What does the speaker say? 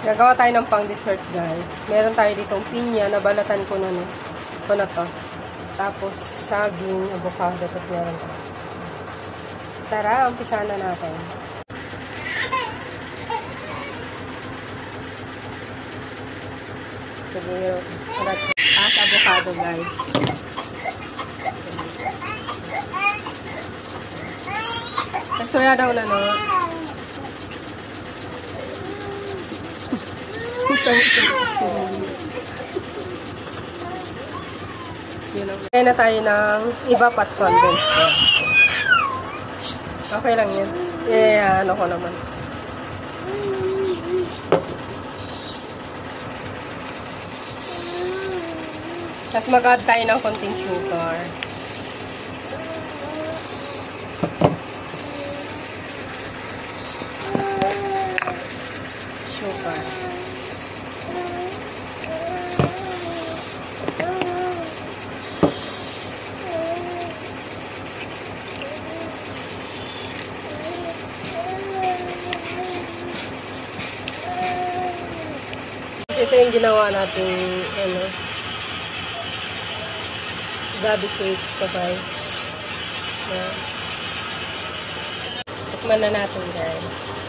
Gagawa tayo ng pang dessert, guys. Meron tayo ditong pinya, nabalatan ko na to. Tapos, saging, avocado, tapos meron tayo. Tara, umpisa na natin. Tapos, avocado, guys. Kasturya daw na, no? Kaya na tayo ng iba pat condensed. Okay lang yan. Ano ko naman. Tapos mag-add tayo ng konting sugar. Ito yung ginawa natin, gabi cake to, guys. Tikman na natin, guys.